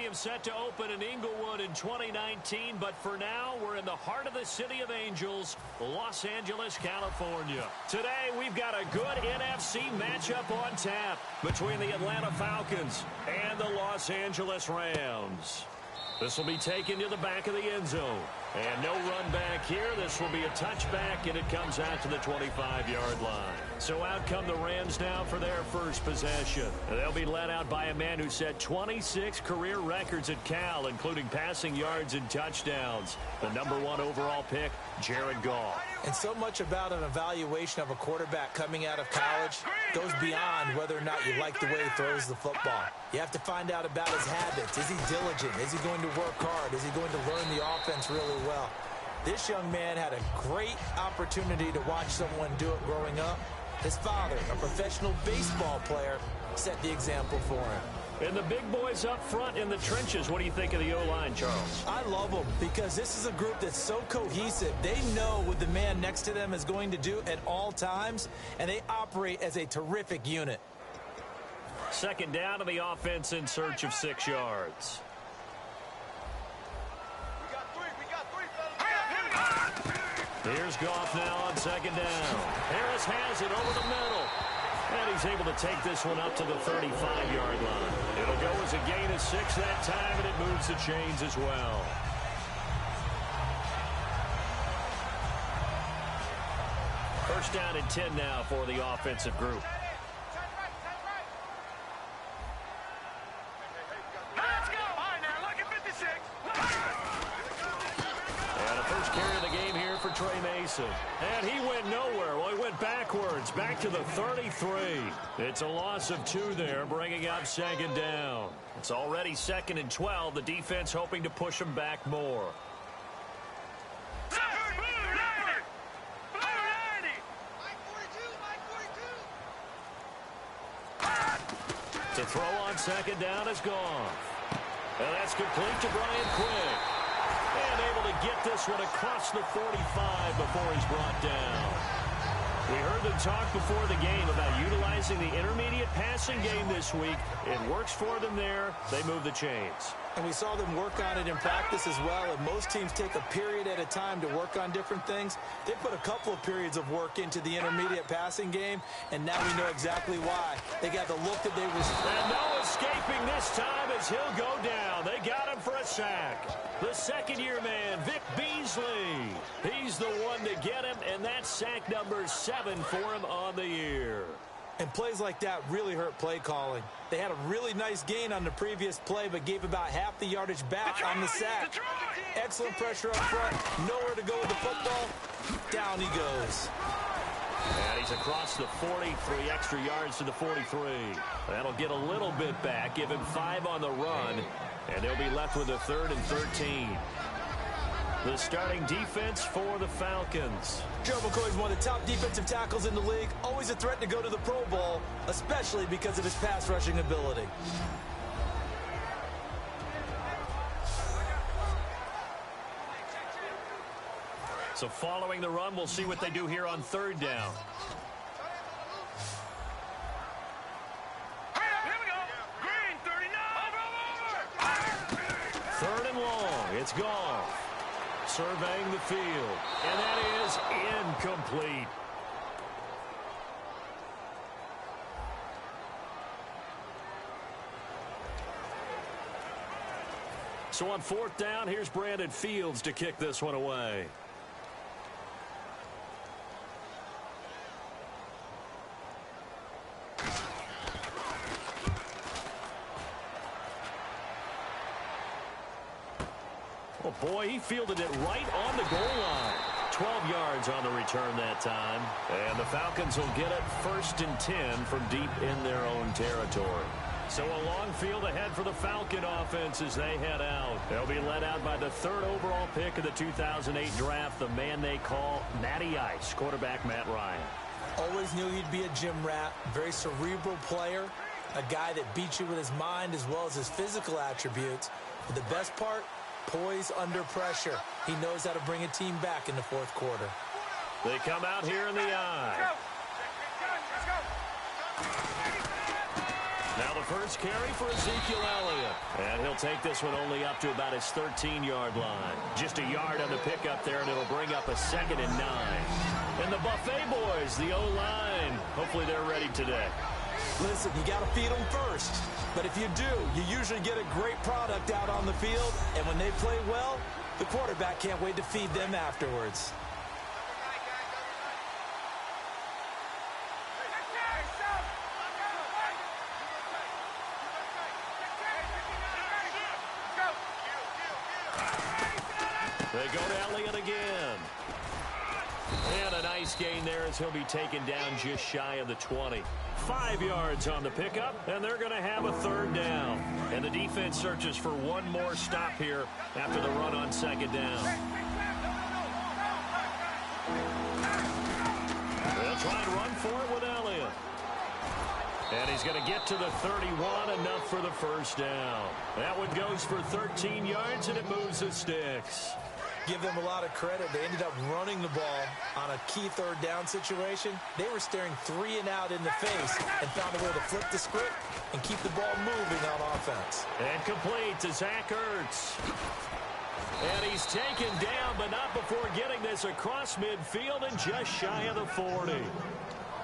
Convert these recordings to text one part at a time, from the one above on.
stadium set to open in Inglewood in 2019, but for now, we're in the heart of the City of Angels, Los Angeles, California. Today, we've got a good NFC matchup on tap between the Atlanta Falcons and the Los Angeles Rams. This will be taken to the back of the end zone. And no run back here. This will be a touchback, and it comes out to the 25-yard line. So out come the Rams now for their first possession. They'll be led out by a man who set 26 career records at Cal, including passing yards and touchdowns. The #1 overall pick, Jared Goff. And so much about an evaluation of a quarterback coming out of college goes beyond whether or not you like the way he throws the football. You have to find out about his habits. Is he diligent? Is he going to work hard? Is he going to learn the offense really well? This young man had a great opportunity to watch someone do it growing up. His father, a professional baseball player, set the example for him. And the big boys up front in the trenches, what do you think of the O-line, Charles? I love them because this is a group that's so cohesive. They know what the man next to them is going to do at all times, and they operate as a terrific unit. Second down to the offense in search of 6 yards. Here's Goff now on second down. Harris has it over the middle. And he's able to take this one up to the 35-yard line. It'll go as a gain of 6 that time, and it moves the chains as well. First down and 10 now for the offensive group. Let's go! All right, now look at 56. And the first carry of the game here for Trey Mason. And he went nowhere. Well, he went backwards, back to the 33. It's a loss of 2 there, bringing up second down. It's already 2nd and 12. The defense hoping to push him back more. To throw on second down is gone. And that's complete to Brian Quick. And able to get this one across the 45 before he's brought down. We heard them talk before the game about utilizing the intermediate passing game this week. It works for them there. They move the chains. And we saw them work on it in practice as well. And most teams take a period at a time to work on different things. They put a couple of periods of work into the intermediate passing game, and now we know exactly why. They got the look that they was... And no escaping this time as he'll go down. They got him for a sack. The second-year man, Vic Beasley. He's the one to get him, and that's sack number 7 for him on the year. And plays like that really hurt play calling. They had a really nice gain on the previous play, but gave about half the yardage back on the sack. Excellent pressure up front. Nowhere to go with the football. Down he goes. And he's across the 40, 3 extra yards to the 43. That'll get a little bit back, give him 5 on the run, and they'll be left with a 3rd and 13. The starting defense for the Falcons. Joe McCoy's one of the top defensive tackles in the league. Always a threat to go to the Pro Bowl, especially because of his pass rushing ability. So following the run, we'll see what they do here on 3rd down. Green, 39. 3rd and long. It's gone. Surveying the field. And that is incomplete. So on 4th down, here's Brandon Fields to kick this one away. Oh, boy, he fielded it right on the goal line. 12 yards on the return that time. And the Falcons will get it 1st and 10 from deep in their own territory. So a long field ahead for the Falcon offense as they head out. They'll be led out by the 3rd overall pick of the 2008 draft, the man they call Matty Ice, quarterback Matt Ryan. Always knew he'd be a gym rat, very cerebral player, a guy that beats you with his mind as well as his physical attributes. But the best part, poise under pressure. He knows how to bring a team back in the 4th quarter. They come out here in the eye. Now the first carry for Ezekiel Elliott. And he'll take this one only up to about his 13-yard line. Just a yard on the pickup there, and it'll bring up a 2nd and 9. And the Buffet boys, the O-line, hopefully they're ready today. Listen, you got to feed them first. But if you do, you usually get a great product out on the field. And when they play well, the quarterback can't wait to feed them afterwards. They go to Elliott again. And a nice gain there as he'll be taken down just shy of the 20. 5 yards on the pickup, and they're going to have a 3rd down. And the defense searches for one more stop here after the run on 2nd down. They'll try and run for it with Elliott. And he's going to get to the 31, enough for the 1st down. That one goes for 13 yards, and it moves the sticks. Give them a lot of credit. They ended up running the ball on a key 3rd down situation. They were staring 3 and out in the face and found a way to flip the script and keep the ball moving on offense. And complete to Zach Ertz. And he's taken down, but not before getting this across midfield and just shy of the 40.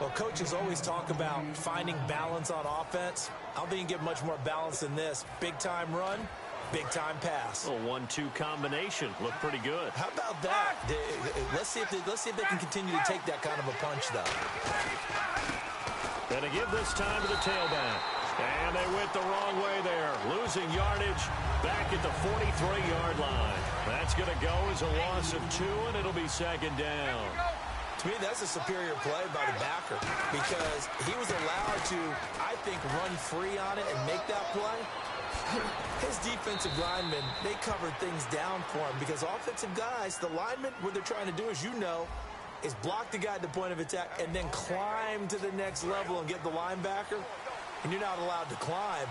Well, coaches always talk about finding balance on offense. I don't think you can get much more balance than this. Big-time run, big-time pass. A 1-2 combination. Looked pretty good. How about that? Let's see if they can continue to take that kind of a punch, though. Going to give this time to the tailback. And they went the wrong way there. Losing yardage back at the 43-yard line. That's going to go as a loss of 2, and it'll be 2nd down. To me, that's a superior play by the backer because he was allowed to, I think, run free on it and make that play. His defensive linemen, they covered things down for him because offensive guys, the linemen, what they're trying to do, as you know, is block the guy at the point of attack and then climb to the next level and get the linebacker. And you're not allowed to climb.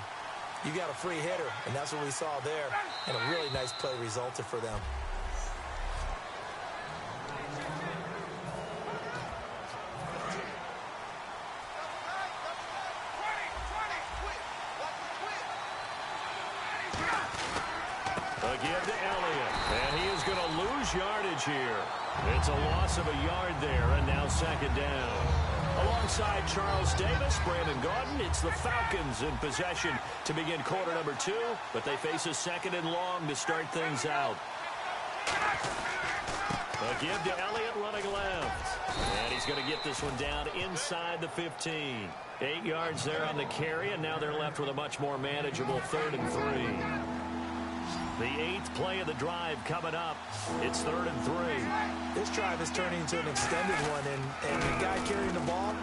You got a free hitter, and that's what we saw there. And a really nice play resulted for them. Again to Elliott, and he is going to lose yardage here. It's a loss of a yard there, and now 2nd down. Alongside Charles Davis, Brandon Gaudin, it's the Falcons in possession to begin quarter number 2, but they face a 2nd and long to start things out. A give to Elliott running left, and he's going to get this one down inside the 15. 8 yards there on the carry, and now they're left with a much more manageable 3rd and 3. The 8th play of the drive coming up. It's 3rd and 3. This drive is turning into an extended one, and the guy carrying the ball,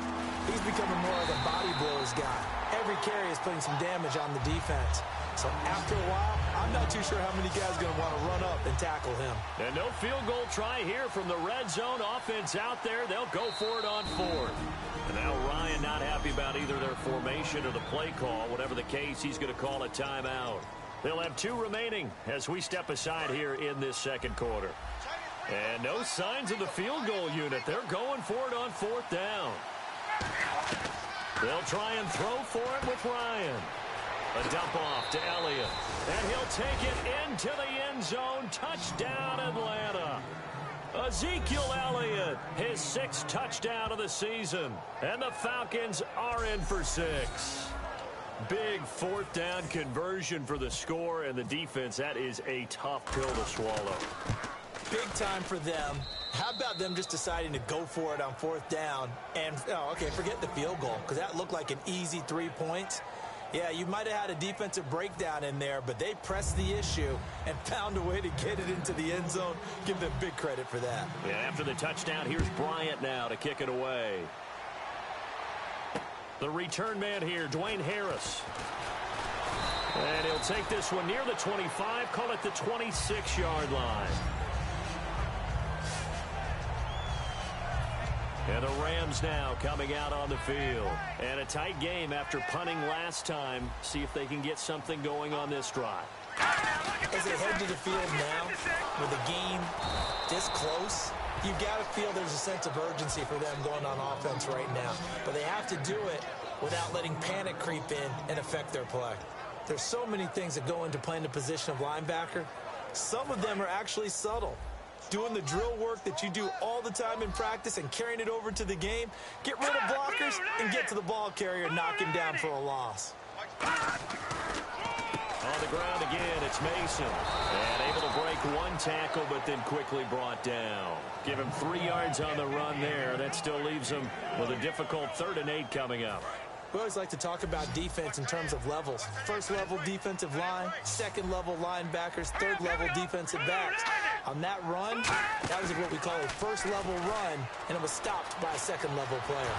he's becoming more of a body blows guy. Every carry is putting some damage on the defense. So after a while, I'm not too sure how many guys are going to want to run up and tackle him. And no field goal try here from the red zone offense out there. They'll go for it on 4th. And now Ryan not happy about either their formation or the play call. Whatever the case, he's going to call a timeout. They'll have 2 remaining as we step aside here in this 2nd quarter. And no signs of the field goal unit. They're going for it on 4th down. They'll try and throw for it with Ryan. A dump off to Elliott. And he'll take it into the end zone. Touchdown, Atlanta. Ezekiel Elliott, his 6th touchdown of the season. And the Falcons are in for 6. Big 4th down conversion for the score, and the defense, that is a tough pill to swallow. Big time for them. How about them just deciding to go for it on 4th down? And, forget the field goal, because that looked like an easy 3 points. Yeah, you might have had a defensive breakdown in there, but they pressed the issue and found a way to get it into the end zone. Give them big credit for that. Yeah, after the touchdown, here's Bryant now to kick it away. The return man here, Dwayne Harris. And he'll take this one near the 25, call it the 26-yard line. And the Rams now coming out on the field. And a tight game after punting last time. See if they can get something going on this drive. As they head to the field now, with the game this close, you've got to feel there's a sense of urgency for them going on offense right now. But they have to do it without letting panic creep in and affect their play. There's so many things that go into playing the position of linebacker. Some of them are actually subtle. Doing the drill work that you do all the time in practice and carrying it over to the game. Get rid of blockers and get to the ball carrier and knock him down for a loss. On the ground again, it's Mason. And able to break one tackle, but then quickly brought down. Give him 3 yards on the run there. That still leaves him with a difficult 3rd and 8 coming up. We always like to talk about defense in terms of levels. 1st level defensive line, 2nd level linebackers, 3rd level defensive backs. On that run, that was what we call a 1st level run, and it was stopped by a 2nd level player.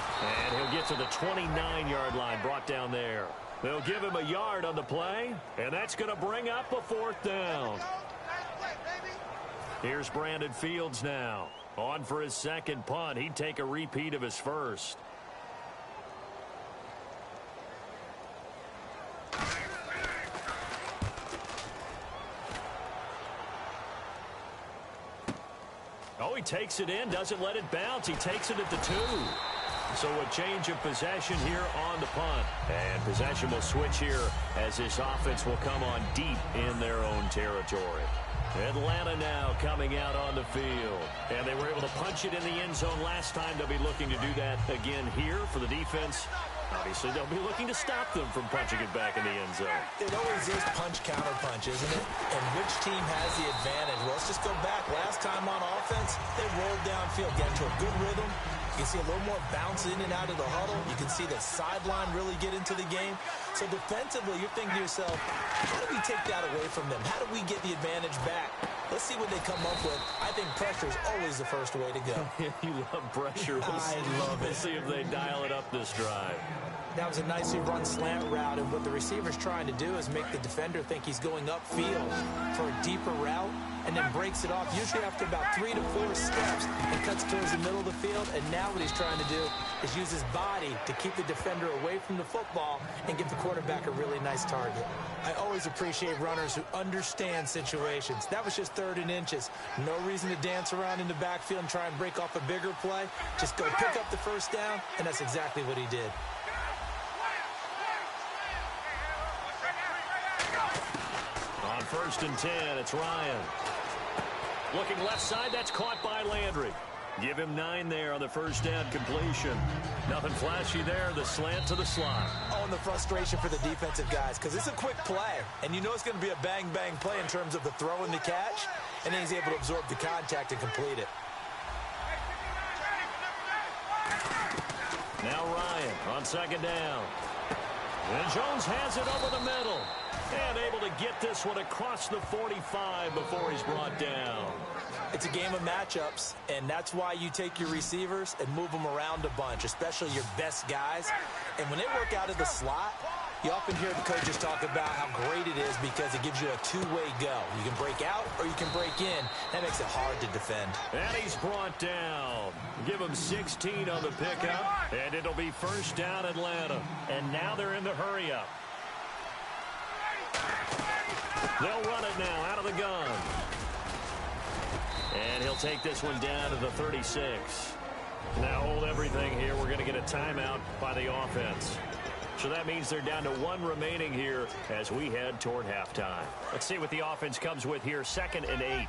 And he'll get to the 29-yard line, brought down there. They'll give him a yard on the play, and that's going to bring up a 4th down. Here's Brandon Fields now. On for his 2nd punt. He'd take a repeat of his 1st. Oh, he takes it in, doesn't let it bounce. He takes it at the 2. So a change of possession here on the punt. And possession will switch here as this offense will come on deep in their own territory. Atlanta now coming out on the field. And they were able to punch it in the end zone last time. They'll be looking to do that again here for the defense. Obviously, they'll be looking to stop them from punching it back in the end zone. It always is punch-counter-punch, isn't it? And which team has the advantage? Well, let's just go back. Last time on offense, they rolled downfield, got into a good rhythm. You can see a little more bounce in and out of the huddle. You can see the sideline really get into the game. So defensively, you're thinking to yourself, how do we take that away from them? How do we get the advantage back? Let's see what they come up with. I think pressure is always the first way to go. You love pressure. I love it. We'll see if they dial it up this drive. That was a nicely run slant route, and what the receiver's trying to do is make the defender think he's going upfield for a deeper route, and then breaks it off, usually after about 3 to 4 steps, and cuts towards the middle of the field. And now what he's trying to do is use his body to keep the defender away from the football and give the quarterback a really nice target. I always appreciate runners who understand situations. That was just 3rd and inches. No reason to dance around in the backfield and try and break off a bigger play. Just go pick up the 1st down, and that's exactly what he did. On 1st and 10, it's Ryan. Looking left side, that's caught by Landry. Give him 9 there on the 1st down completion. Nothing flashy there, the slant to the slot. Oh, and the frustration for the defensive guys, because it's a quick play, and you know it's going to be a bang-bang play in terms of the throw and the catch, and then he's able to absorb the contact and complete it. Now Ryan on 2nd down. And Jones has it over the middle. And able to get this one across the 45 before he's brought down. It's a game of matchups, and that's why you take your receivers and move them around a bunch, especially your best guys. And when they work out of the slot, you often hear the coaches talk about how great it is because it gives you a 2-way go. You can break out or you can break in. That makes it hard to defend. And he's brought down. Give him 16 on the pickup, and it'll be 1st down Atlanta. And now they're in the hurry-up. They'll run it now out of the gun. And he'll take this one down to the 36. Now hold everything here. We're going to get a timeout by the offense. So that means they're down to 1 remaining here as we head toward halftime. Let's see what the offense comes with here. 2nd and 8.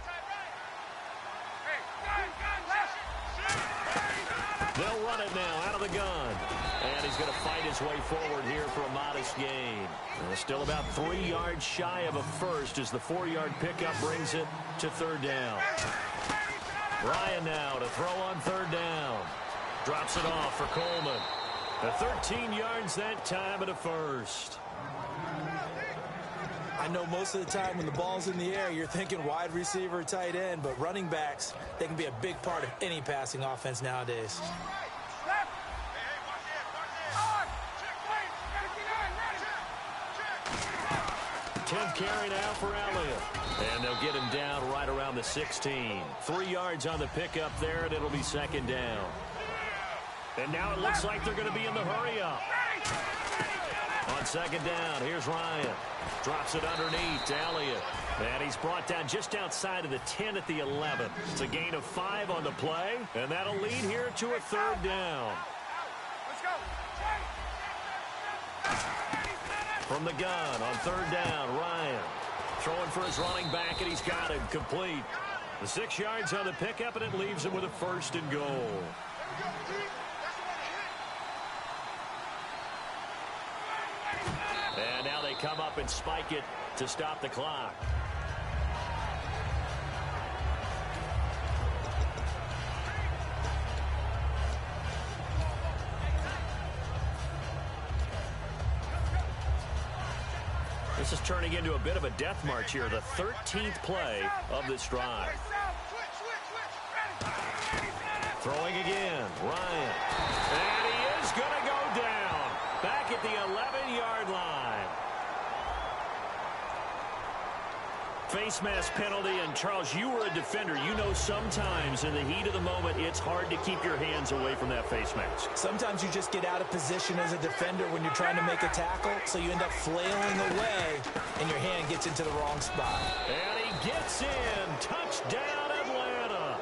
They'll run it now out of the gun. And he's going to fight his way forward here for a modest gain. Still about 3 yards shy of a 1st as the 4-yard pickup brings it to 3rd down. Ryan now to throw on 3rd down. Drops it off for Coleman. 13 yards that time at a 1st. I know most of the time when the ball's in the air, you're thinking wide receiver, tight end, but running backs, they can be a big part of any passing offense nowadays. 10th carry now for Elliott. And they'll get him down right around the 16. 3 yards on the pickup there, and it'll be 2nd down. And now it looks like they're going to be in the hurry-up. On 2nd down, here's Ryan. Drops it underneath to Elliott. And he's brought down just outside of the 10 at the 11. It's a gain of 5 on the play, and that'll lead here to a 3rd down. Let's go. From the gun on third down, Ryan. Throwing for his running back, and he's got him complete. The 6 yards on the pickup, and it leaves him with a 1st and goal. And now they come up and spike it to stop the clock. This is turning into a bit of a death march here, the 13th play of this drive. Throwing again, Ryan. And he is going to go down back at the 11-yard line. Face mask penalty, and Charles, you were a defender. You know sometimes in the heat of the moment, it's hard to keep your hands away from that face mask. Sometimes you just get out of position as a defender when you're trying to make a tackle, so you end up flailing away, and your hand gets into the wrong spot. And he gets in. Touchdown, Atlanta.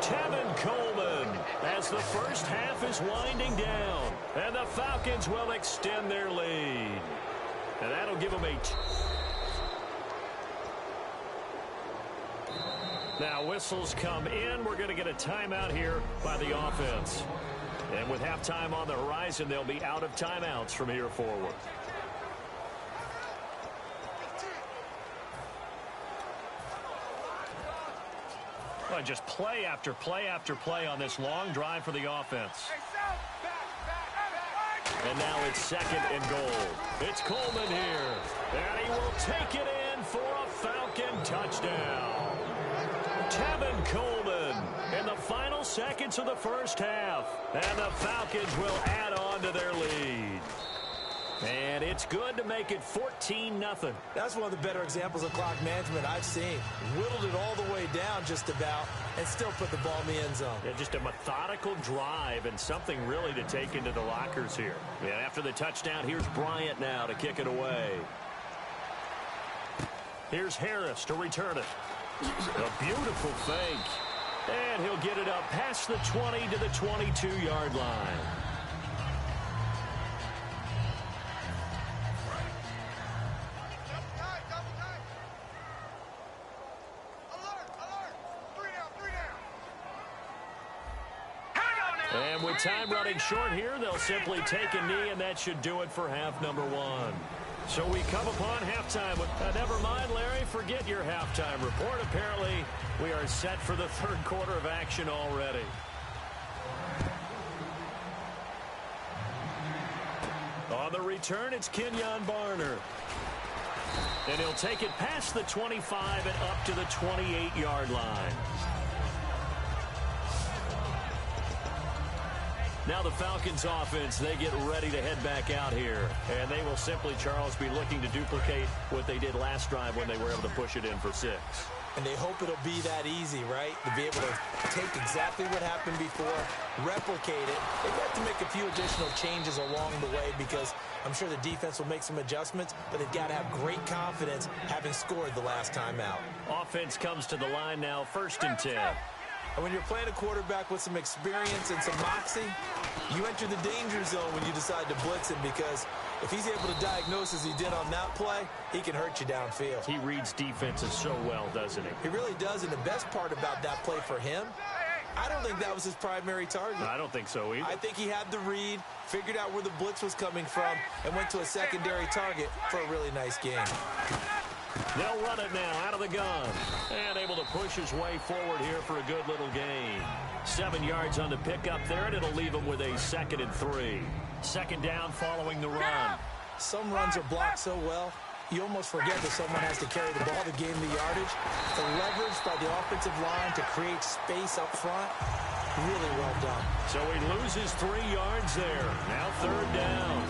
Tevin Coleman as the first half is winding down, and the Falcons will extend their lead. And that'll give them a... Now whistles come in. We're going to get a timeout here by the offense. And with halftime on the horizon, they'll be out of timeouts from here forward. Well, just play after play after play on this long drive for the offense. And now it's 2nd and goal. It's Coleman here. And he will take it in for a Falcon touchdown. Tevin Coleman in the final seconds of the first half. And the Falcons will add on to their lead. And it's good to make it 14-0. That's one of the better examples of clock management I've seen. Whittled it all the way down just about and still put the ball in the end zone. Yeah, just a methodical drive and something really to take into the lockers here. And after the touchdown, here's Bryant now to kick it away. Here's Harris to return it. A beautiful fake. And he'll get it up past the 20 to the 22-yard line. And with time running short here, they'll simply take a knee, and that should do it for half number 1. So we come upon halftime with, never mind, Larry, forget your halftime report. Apparently, we are set for the 3rd quarter of action already. On the return, it's Kenyon Barner. And he'll take it past the 25 and up to the 28-yard line. Now the Falcons offense, they get ready to head back out here. And they will simply, Charles, be looking to duplicate what they did last drive when they were able to push it in for 6. And they hope it'll be that easy, right? To be able to take exactly what happened before, replicate it. They've got to make a few additional changes along the way because I'm sure the defense will make some adjustments, but they've got to have great confidence having scored the last time out. Offense comes to the line now, 1st and 10. And when you're playing a quarterback with some experience and some moxie, you enter the danger zone when you decide to blitz him because if he's able to diagnose as he did on that play, he can hurt you downfield. He reads defenses so well, doesn't he? He really does, and the best part about that play for him, I don't think that was his primary target. I don't think so either. I think he had the read, figured out where the blitz was coming from, and went to a secondary target for a really nice game. They'll run it now out of the gun. And able to push his way forward here for a good little gain. 7 yards on the pickup there, and it'll leave him with a 2nd and 3. 2nd down following the run. Some runs are blocked so well, you almost forget that someone has to carry the ball to gain the yardage. The leverage by the offensive line to create space up front, really well done. So he loses 3 yards there. Now 3rd down.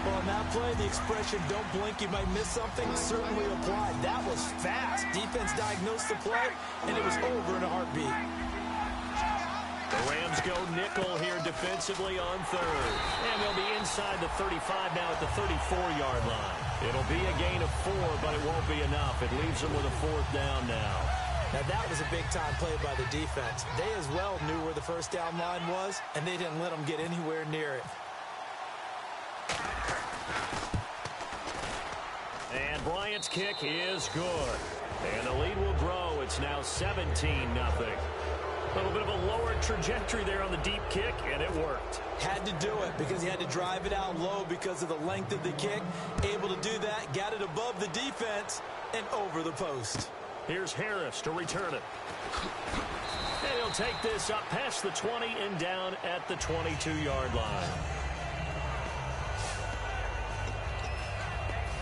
Well, on that play, the expression, don't blink, you might miss something, certainly applied. That was fast. Defense diagnosed the play, and it was over in a heartbeat. The Rams go nickel here defensively on 3rd. And they'll be inside the 35 now at the 34-yard line. It'll be a gain of 4, but it won't be enough. It leaves them with a 4th down now. Now, that was a big-time play by the defense. They as well knew where the 1st down line was, and they didn't let them get anywhere near it. And Bryant's kick is good. And the lead will grow. It's now 17-0. A little bit of a lower trajectory there on the deep kick, and it worked. Had to do it because he had to drive it out low because of the length of the kick. Able to do that, got it above the defense and over the post. Here's Harris to return it. And he'll take this up past the 20 and down at the 22-yard line.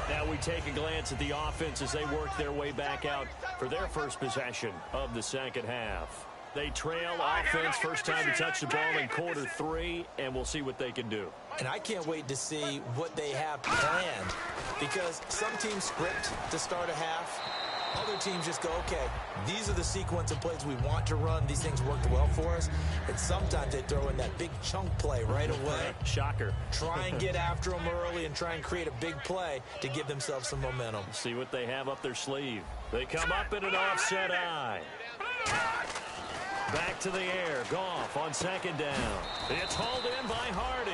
Now we take a glance at the offense as they work their way back out for their first possession of the second half. They trail offense, first time to touch the ball in quarter 3, and we'll see what they can do. And I can't wait to see what they have planned because some teams script to start a half. Other teams just go, okay, these are the sequence of plays we want to run. These things worked well for us. And sometimes they throw in that big chunk play right away. Shocker. Try and get after them early and try and create a big play to give themselves some momentum. See what they have up their sleeve. They come up in an offset eye. Back to the air. Goff on second down. It's hauled in by Hardy.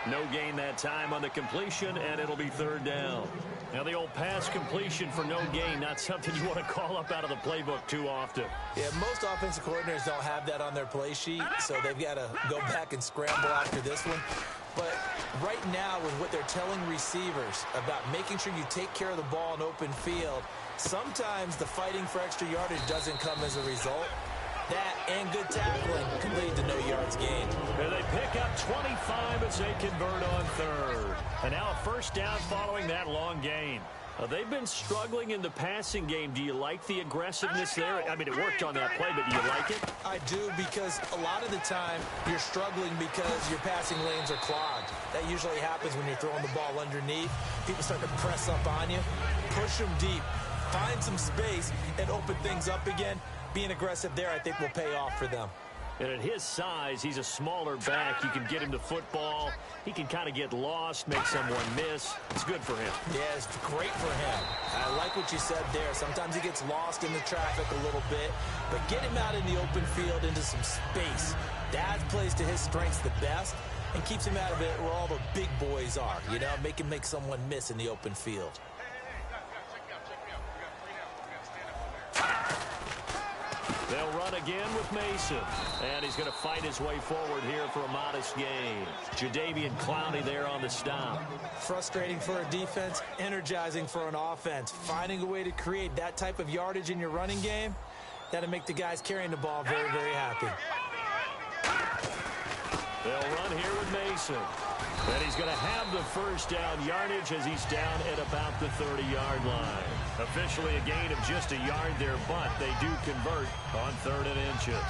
No gain that time on the completion, and it'll be third down. Now the old pass completion for no gain, not something you want to call up out of the playbook too often. Yeah, most offensive coordinators don't have that on their play sheet, so they've got to go back and scramble after this one. But right now, with what they're telling receivers about making sure you take care of the ball in open field, sometimes the fighting for extra yardage doesn't come as a result. That and good tackling can lead to no yards gained. And they pick up 25 as they convert on third. And now a first down following that long gain. They've been struggling in the passing game. Do you like the aggressiveness there? I mean, it worked on that play, but do you like it? I do, because a lot of the time you're struggling because your passing lanes are clogged. That usually happens when you're throwing the ball underneath. People start to press up on you. Push them deep. Find some space and open things up again. Being aggressive there, I think, will pay off for them. And at his size, he's a smaller back. You can get him to football. He can kind of get lost, make someone miss. It's good for him. Yeah, it's great for him. I like what you said there. Sometimes he gets lost in the traffic a little bit, but get him out in the open field into some space. That plays to his strengths the best and keeps him out of it where all the big boys are, you know, make him make someone miss in the open field. They'll run again with Mason. And he's going to fight his way forward here for a modest gain. Jadeveon Clowney there on the stop. Frustrating for a defense, energizing for an offense. Finding a way to create that type of yardage in your running game, that'll make the guys carrying the ball very, very happy. They'll run here with Mason. And he's going to have the first down yardage as he's down at about the 30-yard line. Officially a gain of just a yard there, but they do convert on 3rd and inches.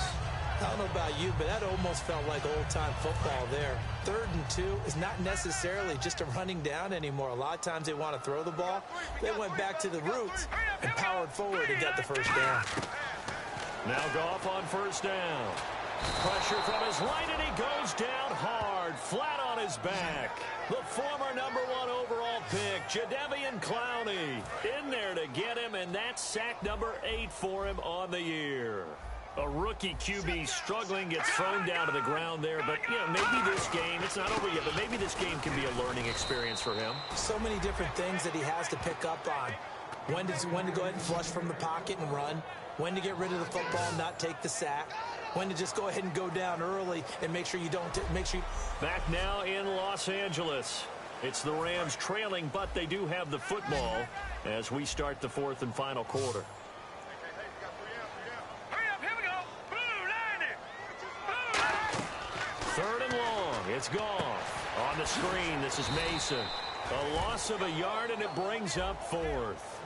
I don't know about you, but that almost felt like old-time football there. 3rd and 2 is not necessarily just a running down anymore. A lot of times they want to throw the ball. They went back to the roots and powered forward and got the first down. Now Goff on first down. Pressure from his right, and he goes down hard, flat on his back. The former #1 overall pick, Jadeveon Clowney, in there to get him, and that's sack number 8 for him on the year. A rookie QB struggling, gets thrown down to the ground there, but you know, maybe this game, it's not over yet, but maybe this game can be a learning experience for him. So many different things that he has to pick up on. When to go ahead and flush from the pocket and run, when to get rid of the football and not take the sack, when to just go ahead and go down early and make sure you don't Back now in Los Angeles. It's the Rams trailing, but they do have the football as we start the 4th and final quarter. Hurry up, here we go. Blue, 90. 3rd and long. It's Goff. On the screen, this is Mason. A loss of a yard, and it brings up 4th.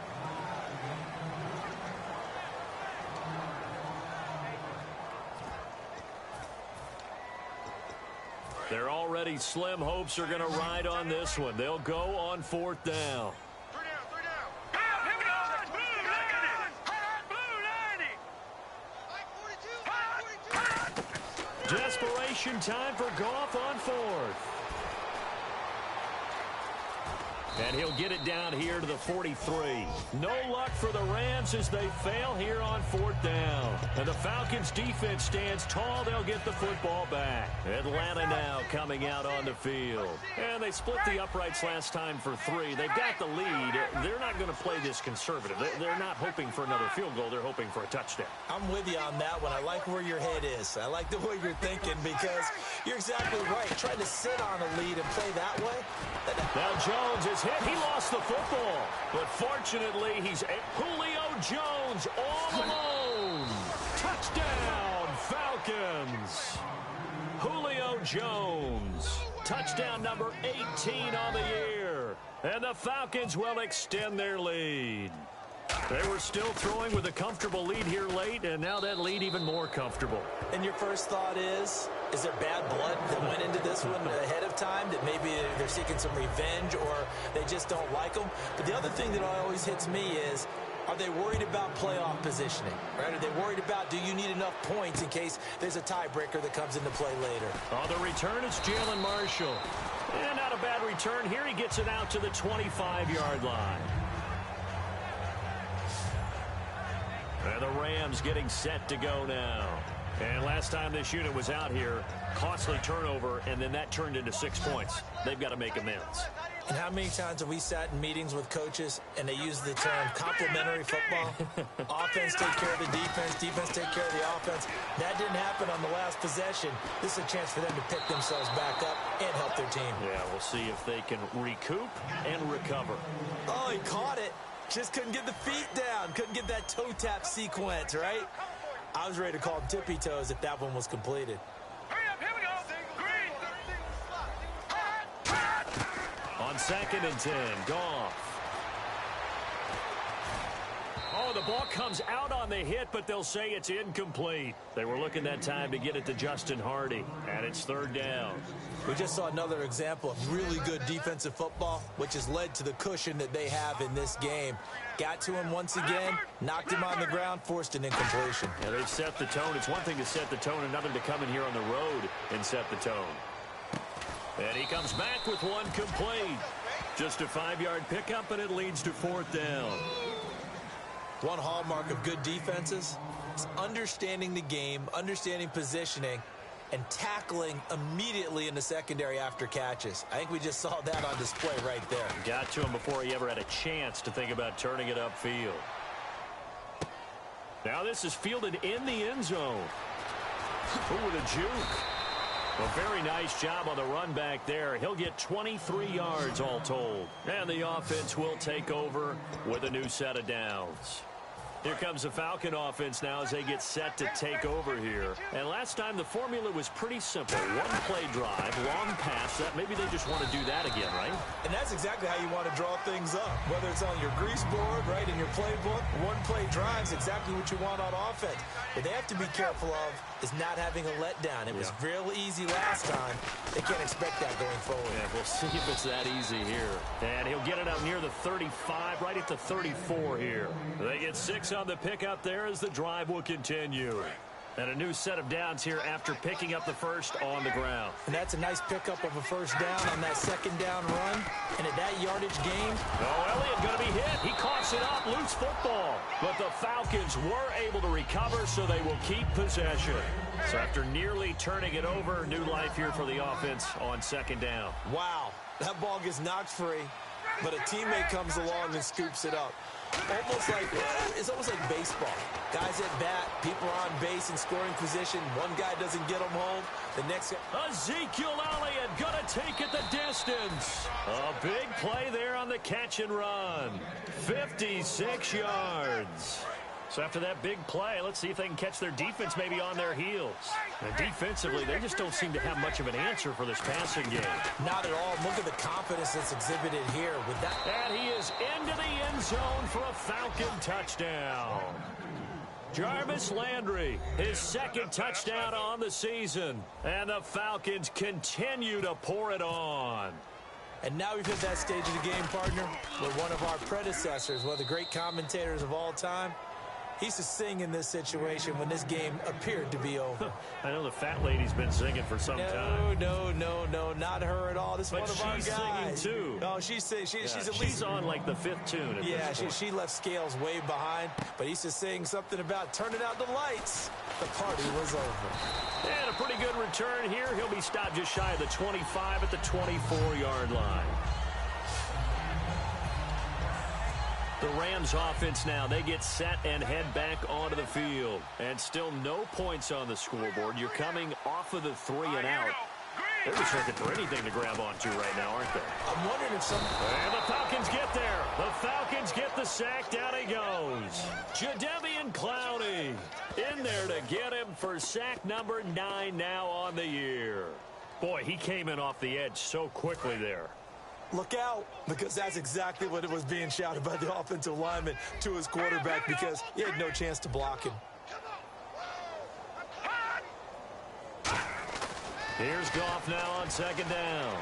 They're already slim. Hopes are going to ride on this one. They'll go on 4th down. 3 down. Here we go. Blue, 90. Desperation time for Goff on 4th. And he'll get it down here to the 43. No luck for the Rams as they fail here on 4th down. And the Falcons defense stands tall. They'll get the football back. Atlanta now coming out on the field. And they split the uprights last time for 3. They've got the lead. They're not going to play this conservative. They're not hoping for another field goal. They're hoping for a touchdown. I'm with you on that one. I like where your head is. I like the way you're thinking because you're exactly right. Trying to sit on a lead and play that way. Now Jones is hit. He lost the football. But fortunately, he's Julio Jones all alone. Touchdown, Falcons. Julio Jones. Touchdown number 18 on the year. And the Falcons will extend their lead. They were still throwing with a comfortable lead here late, and now that lead even more comfortable. And your first thought is there bad blood that went into this one ahead of time, that maybe they're seeking some revenge or they just don't like them? But the other thing that always hits me is, are they worried about playoff positioning, right? Are they worried about, do you need enough points in case there's a tiebreaker that comes into play later? On the return, it's Jalen Marshall. And not a bad return here. He gets it out to the 25-yard line. And the Rams getting set to go now. And last time this unit was out here, costly turnover, and then that turned into 6 points. They've got to make amends. And how many times have we sat in meetings with coaches and they use the term complementary football? Offense take care of the defense, defense take care of the offense. That didn't happen on the last possession. This is a chance for them to pick themselves back up and help their team. Yeah, we'll see if they can recoup and recover. Oh, he caught it. Just couldn't get the feet down. Couldn't get that toe tap sequence, right? I was ready to call him tippy toes if that one was completed. Hurry up, here we go. Green. On 2nd and 10, Goff. Oh, the ball comes out on the hit, but they'll say it's incomplete. They were looking that time to get it to Justin Hardy, and it's 3rd down. We just saw another example of really good defensive football, which has led to the cushion that they have in this game. Got to him once again, knocked him on the ground, forced an incompletion. Yeah, they've set the tone. It's one thing to set the tone, another to come in here on the road and set the tone. And he comes back with one complete. Just a 5-yard pickup, and it leads to 4th down. One hallmark of good defenses is understanding the game, understanding positioning, and tackling immediately in the secondary after catches. I think we just saw that on display right there. Got to him before he ever had a chance to think about turning it upfield. Now this is fielded in the end zone. Ooh, with a juke. A very nice job on the run back there. He'll get 23 yards all told. And the offense will take over with a new set of downs. Here comes the Falcon offense now as they get set to take over here. And last time the formula was pretty simple. One play drive, long pass. Maybe they just want to do that again, right? And that's exactly how you want to draw things up. Whether it's on your grease board, right, in your playbook, one play drive is exactly what you want on offense. What they have to be careful of is not having a letdown. It was real easy last time. They can't expect that going forward. Yeah, we'll see if it's that easy here. And he'll get it out near the 35, right at the 34 here. They get 6 on the pickup there as the drive will continue. And a new set of downs here after picking up the first on the ground. And that's a nice pickup of a first down on that 2nd down run. And at that yardage gain. Oh, Elliott going to be hit. He coughs it up. Loose football. But the Falcons were able to recover, so they will keep possession. So after nearly turning it over, new life here for the offense on 2nd down. Wow. That ball gets knocked free, but a teammate comes along and scoops it up. It's almost like baseball. Guys at bat, people are on base in scoring position. One guy doesn't get them home. The next guy. Ezekiel Elliott going to take it the distance. A big play there on the catch and run. 56 yards. So after that big play, let's see if they can catch their defense maybe on their heels. And defensively, they just don't seem to have much of an answer for this passing game. Not at all. Look at the confidence that's exhibited here with that. And he is into the end zone for a Falcon touchdown. Jarvis Landry, his 2nd touchdown on the season. And the Falcons continue to pour it on. And now we've hit that stage of the game, partner, where one of our predecessors, one of the great commentators of all time, He used to sing in this situation when this game appeared to be over. I know the fat lady's been singing for some time. No, not her at all. This is one of our guys. But she's singing, too. Oh, she's singing. She's at least... She's on, like, the 5th tune at this point. She left Scales way behind, but he used to sing something about turning out the lights. The party was over. And a pretty good return here. He'll be stopped just shy of the 25 at the 24-yard line. The Rams offense now, they get set and head back onto the field. And still no points on the scoreboard. You're coming off of the 3 and out. They're just looking for anything to grab onto right now, aren't they? I'm wondering if some... And the Falcons get there. The Falcons get the sack. Down he goes. Jadeveon Clowney in there to get him for sack number 9 now on the year. Boy, he came in off the edge so quickly there. Look out, because that's exactly what it was being shouted by the offensive lineman to his quarterback, because he had no chance to block him. Here's Goff now on 2nd down.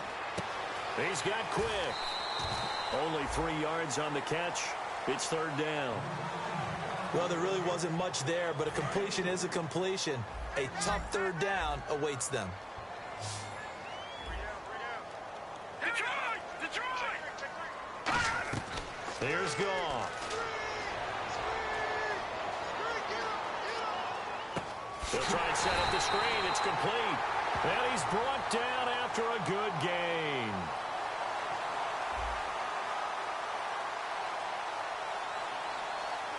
He's got Quick. Only 3 yards on the catch. It's 3rd down. Well, there really wasn't much there, but a completion is a completion. A tough 3rd down awaits them. Here's Goff. He'll try and set up the screen. It's complete. And he's brought down after a good gain.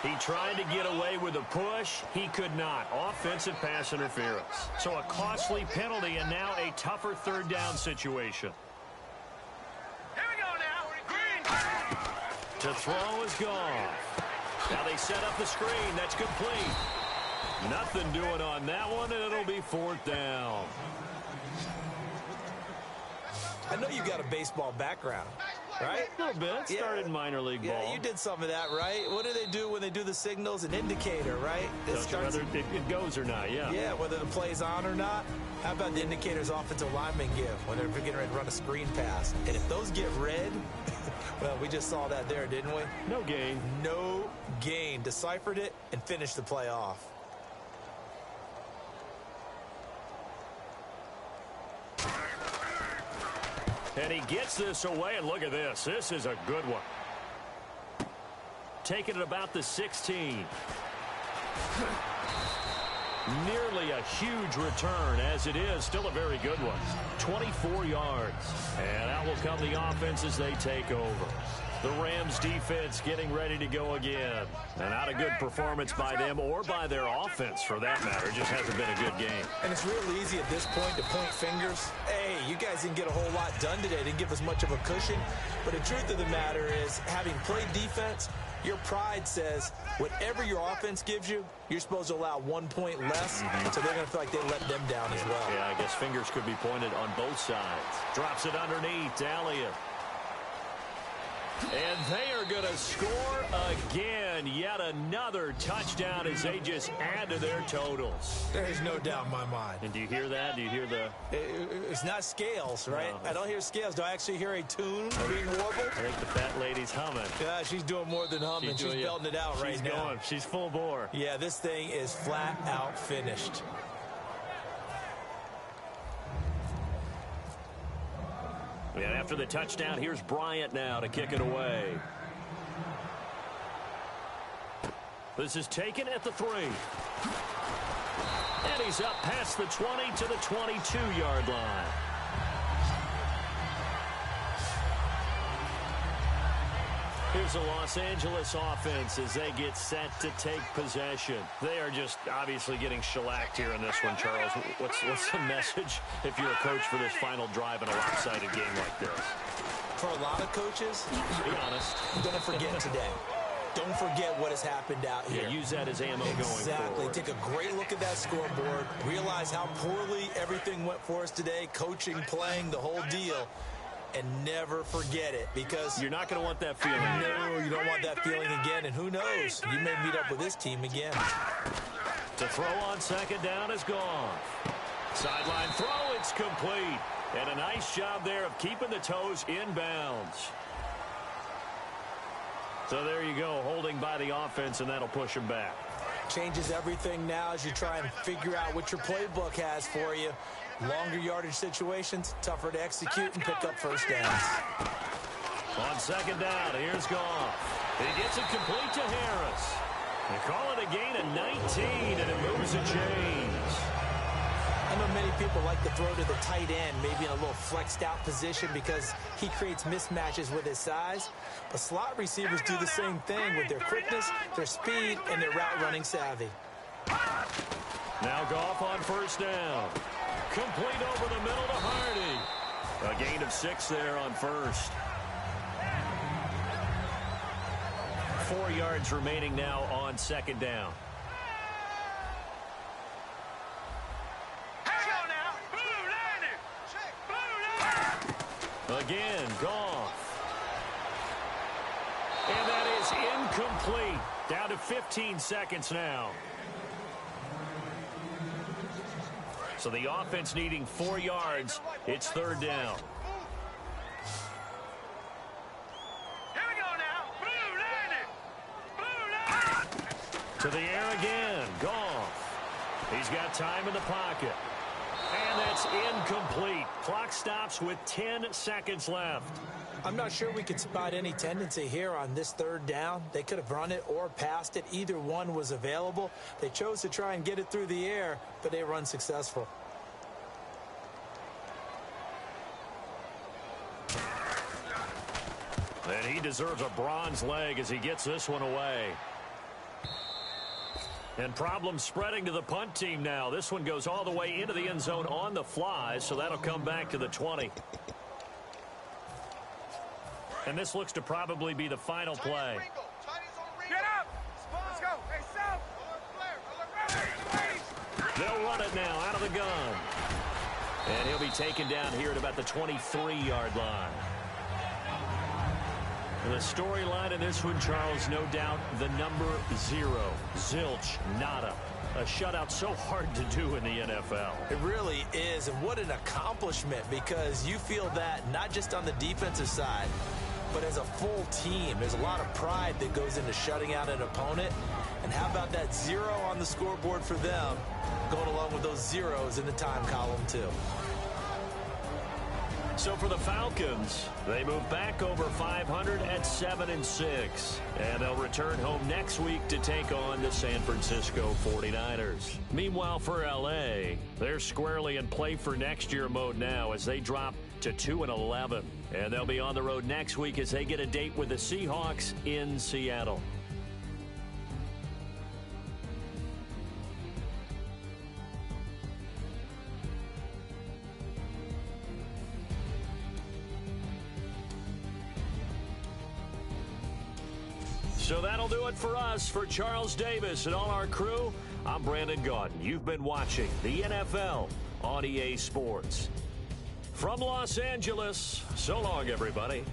He tried to get away with a push. He could not. Offensive pass interference. So a costly penalty and now a tougher 3rd down situation. Here we go now. Green. To throw is Goff. Now they set up the screen. That's complete. Nothing doing on that one, and it'll be 4th down. I know you got a baseball background, right? A little bit. Started in minor league ball. Yeah, you did some of that, right? What do they do when they do the signals? An indicator, right? Whether it goes or not, yeah. Yeah, whether the play's on or not. How about the indicators offensive linemen give when they're getting ready to run a screen pass? And if those get red, well, we just saw that there, didn't we? No gain. No gain. Deciphered it and finished the play off. And he gets this away, and look at this. This is a good one. Taking it about the 16. Nearly a huge return, as it is. Still a very good one. 24 yards. And out will come the offense as they take over. The Rams defense getting ready to go again. And not a good performance by them or by their offense, for that matter. Just hasn't been a good game. And it's real easy at this point to point fingers. Hey, you guys didn't get a whole lot done today. Didn't give us much of a cushion. But the truth of the matter is, having played defense, your pride says whatever your offense gives you, you're supposed to allow 1 point less. So they're going to feel like they let them down as well. Yeah, I guess fingers could be pointed on both sides. Drops it underneath. Elliott. And they are going to score again. Yet another touchdown as they just add to their totals. There is no doubt in my mind. And do you hear that? Do you hear the... It's not scales, right? No. I don't hear scales. Do I actually hear a tune being warbled? I think the fat lady's humming. Yeah, she's doing more than humming. She's belting it out right now. She's going. She's full bore. Yeah, this thing is flat out finished. And after the touchdown, here's Bryant now to kick it away. This is taken at the 3. And he's up past the 20 to the 22-yard line. Here's the Los Angeles offense as they get set to take possession. They are just obviously getting shellacked here in this one, Charles. What's the message if you're a coach for this final drive in a lopsided game like this? For a lot of coaches, be honest, don't forget today. Don't forget what has happened out here. Yeah, use that as ammo going forward. Exactly. Take a great look at that scoreboard. Realize how poorly everything went for us today. Coaching, playing, the whole deal. And never forget it, because you're not going to want that feeling. No, you don't want that feeling again. And who knows? You may meet up with this team again. To throw on 2nd down is gone. Sideline throw, it's complete. And a nice job there of keeping the toes inbounds. So there you go, holding by the offense, and that'll push him back. Changes everything now as you try and figure out what your playbook has for you. Longer yardage situations, tougher to execute and pick up first downs. On second down, here's Goff. He gets it complete to Harris. They call it a gain of 19, and it moves the chains. I know many people like to throw to the tight end, maybe in a little flexed out position because he creates mismatches with his size. But slot receivers do the same thing with their quickness, their speed, and their route running savvy. Now Goff on first down. Complete over the middle to Hardy. A gain of 6 there on first. 4 yards remaining now on second down. Again, Goff. And that is incomplete. Down to 15 seconds now. So the offense needing 4 yards. It's third down. Here we go now. To the air again. Goff. He's got time in the pocket. And that's incomplete. Clock stops with 10 seconds left. I'm not sure we could spot any tendency here on this third down. They could have run it or passed it. Either one was available. They chose to try and get it through the air, but they were unsuccessful. And he deserves a bronze leg as he gets this one away. And problems spreading to the punt team now. This one goes all the way into the end zone on the fly, so that'll come back to the 20. And this looks to probably be the final play. Get up. Let's go. Hey, South. They'll run it now out of the gun. And he'll be taken down here at about the 23-yard line. And the storyline in this one, Charles, no doubt the number 0. Zilch, nada. A shutout so hard to do in the NFL. It really is, and what an accomplishment, because you feel that not just on the defensive side, but as a full team. There's a lot of pride that goes into shutting out an opponent. And how about that 0 on the scoreboard for them, going along with those zeros in the time column too. So for the Falcons, they move back over 500 at 7-6. And they'll return home next week to take on the San Francisco 49ers. Meanwhile, for L.A., they're squarely in play for next year mode now as they drop to 2-11. And they'll be on the road next week as they get a date with the Seahawks in Seattle. So that'll do it for us. For Charles Davis and all our crew, I'm Brandon Gaudin. You've been watching the NFL on EA Sports. From Los Angeles, so long, everybody.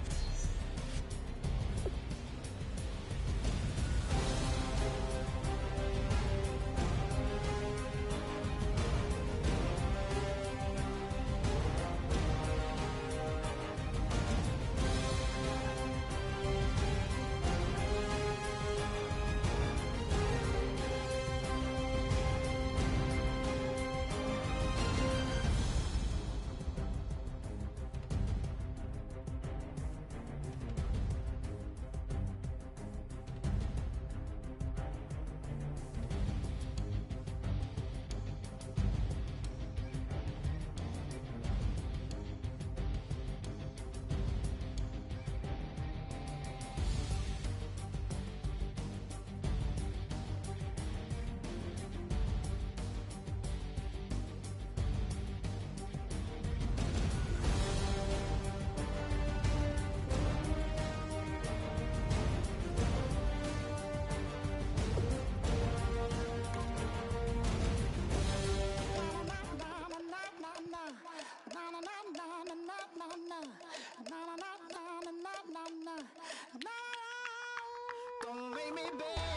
Don't make me beg.